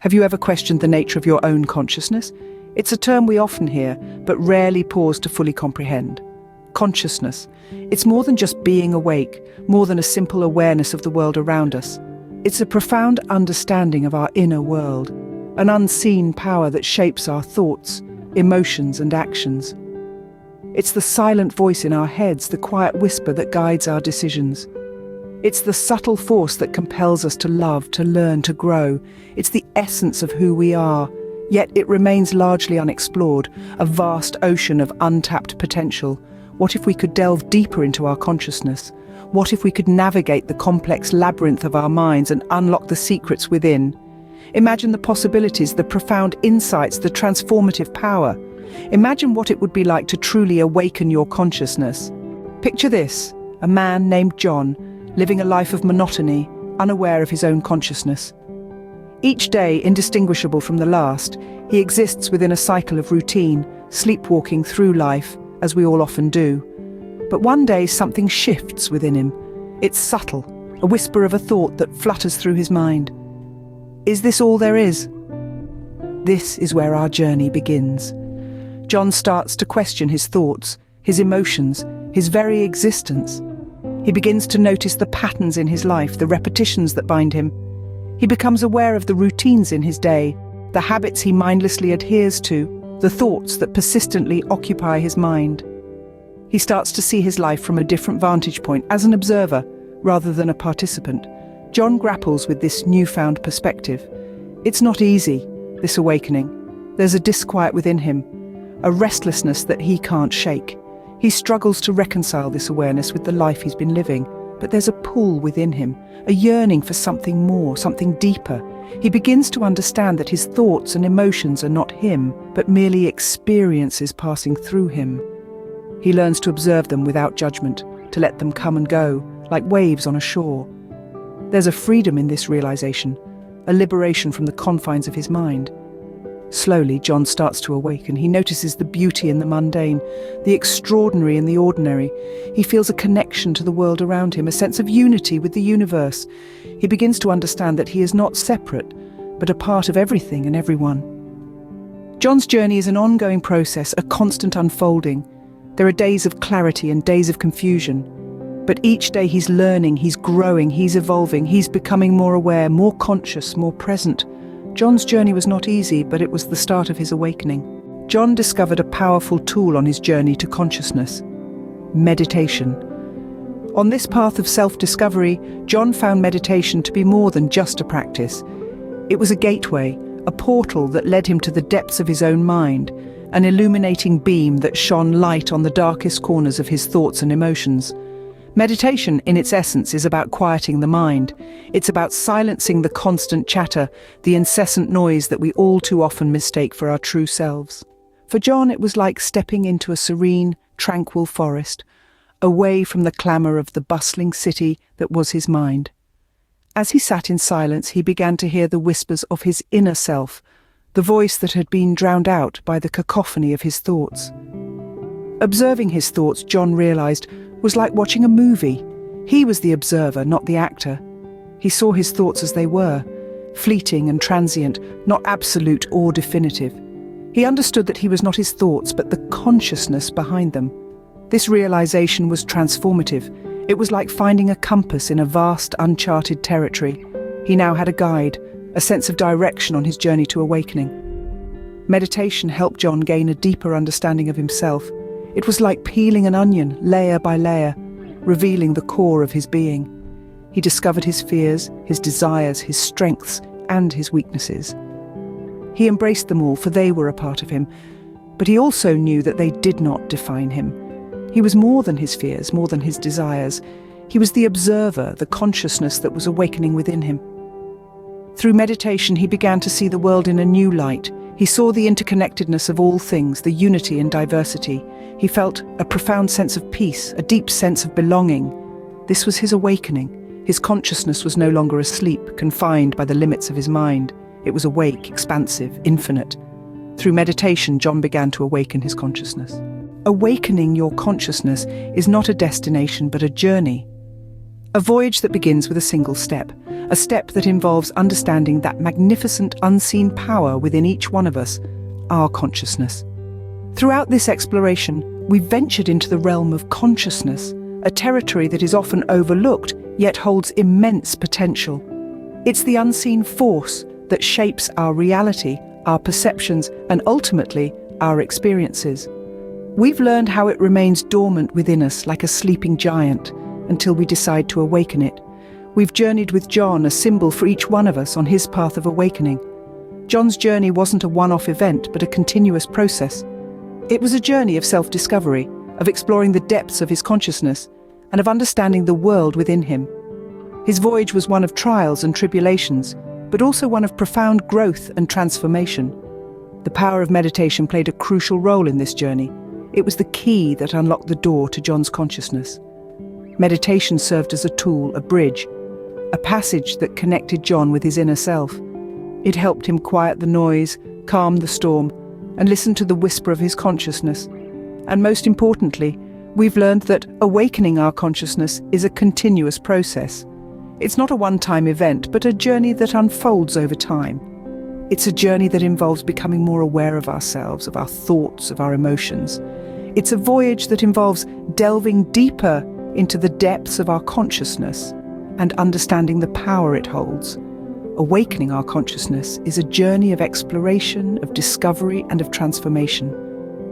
Have you ever questioned the nature of your own consciousness? It's a term we often hear, but rarely pause to fully comprehend. Consciousness. It's more than just being awake, more than a simple awareness of the world around us. It's a profound understanding of our inner world, an unseen power that shapes our thoughts, emotions, and actions. It's the silent voice in our heads, the quiet whisper that guides our decisions. It's the subtle force that compels us to love, to learn, to grow. It's the essence of who we are, yet it remains largely unexplored, a vast ocean of untapped potential. What if we could delve deeper into our consciousness? What if we could navigate the complex labyrinth of our minds and unlock the secrets within? Imagine the possibilities, the profound insights, the transformative power. Imagine what it would be like to truly awaken your consciousness. Picture this, a man named John, living a life of monotony, unaware of his own consciousness. Each day, indistinguishable from the last, he exists within a cycle of routine, sleepwalking through life, as we all often do. But one day something shifts within him. It's subtle, a whisper of a thought that flutters through his mind. Is this all there is? This is where our journey begins. John starts to question his thoughts, his emotions, his very existence. He begins to notice the patterns in his life, the repetitions that bind him. He becomes aware of the routines in his day, the habits he mindlessly adheres to, the thoughts that persistently occupy his mind. He starts to see his life from a different vantage point, as an observer rather than a participant. John grapples with this newfound perspective. It's not easy, this awakening. There's a disquiet within him, a restlessness that he can't shake. He struggles to reconcile this awareness with the life he's been living, but there's a pull within him, a yearning for something more, something deeper. He begins to understand that his thoughts and emotions are not him, but merely experiences passing through him. He learns to observe them without judgment, to let them come and go, like waves on a shore. There's a freedom in this realization, a liberation from the confines of his mind. Slowly, John starts to awaken. He notices the beauty in the mundane, the extraordinary in the ordinary. He feels a connection to the world around him, a sense of unity with the universe. He begins to understand that he is not separate, but a part of everything and everyone. John's journey is an ongoing process, a constant unfolding. There are days of clarity and days of confusion. But each day he's learning, he's growing, he's evolving, he's becoming more aware, more conscious, more present. John's journey was not easy, but it was the start of his awakening. John discovered a powerful tool on his journey to consciousness: meditation. On this path of self-discovery, John found meditation to be more than just a practice. It was a gateway, a portal that led him to the depths of his own mind, an illuminating beam that shone light on the darkest corners of his thoughts and emotions. Meditation, in its essence, is about quieting the mind. It's about silencing the constant chatter, the incessant noise that we all too often mistake for our true selves. For John, it was like stepping into a serene, tranquil forest, away from the clamour of the bustling city that was his mind. As he sat in silence, he began to hear the whispers of his inner self, the voice that had been drowned out by the cacophony of his thoughts. Observing his thoughts, John realized, was like watching a movie. He was the observer, not the actor. He saw his thoughts as they were, fleeting and transient, not absolute or definitive. He understood that he was not his thoughts, but the consciousness behind them. This realization was transformative. It was like finding a compass in a vast, uncharted territory. He now had a guide, a sense of direction on his journey to awakening. Meditation helped John gain a deeper understanding of himself. It was like peeling an onion, layer by layer, revealing the core of his being. He discovered his fears, his desires, his strengths, and his weaknesses. He embraced them all, for they were a part of him, but he also knew that they did not define him. He was more than his fears, more than his desires. He was the observer, the consciousness that was awakening within him. Through meditation, he began to see the world in a new light. He saw the interconnectedness of all things, the unity and diversity. He felt a profound sense of peace, a deep sense of belonging. This was his awakening. His consciousness was no longer asleep, confined by the limits of his mind. It was awake, expansive, infinite. Through meditation, John began to awaken his consciousness. Awakening your consciousness is not a destination, but a journey. A voyage that begins with a single step, a step that involves understanding that magnificent unseen power within each one of us, our consciousness. Throughout this exploration, we've ventured into the realm of consciousness, a territory that is often overlooked, yet holds immense potential. It's the unseen force that shapes our reality, our perceptions, and ultimately, our experiences. We've learned how it remains dormant within us like a sleeping giant until we decide to awaken it. We've journeyed with John, a symbol for each one of us on his path of awakening. John's journey wasn't a one-off event, but a continuous process. It was a journey of self-discovery, of exploring the depths of his consciousness, and of understanding the world within him. His voyage was one of trials and tribulations, but also one of profound growth and transformation. The power of meditation played a crucial role in this journey. It was the key that unlocked the door to John's consciousness. Meditation served as a tool, a bridge, a passage that connected John with his inner self. It helped him quiet the noise, calm the storm, and listen to the whisper of his consciousness. And most importantly, we've learned that awakening our consciousness is a continuous process. It's not a one-time event, but a journey that unfolds over time. It's a journey that involves becoming more aware of ourselves, of our thoughts, of our emotions. It's a voyage that involves delving deeper into the depths of our consciousness and understanding the power it holds. Awakening our consciousness is a journey of exploration, of discovery, and of transformation.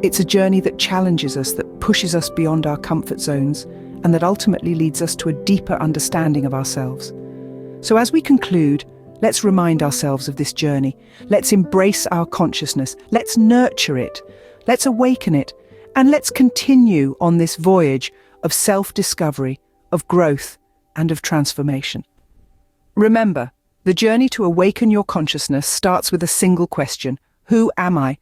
It's a journey that challenges us, that pushes us beyond our comfort zones, and that ultimately leads us to a deeper understanding of ourselves. So as we conclude, let's remind ourselves of this journey. Let's embrace our consciousness. Let's nurture it. Let's awaken it. And let's continue on this voyage of self-discovery, of growth, and of transformation. Remember, the journey to awaken your consciousness starts with a single question: who am I?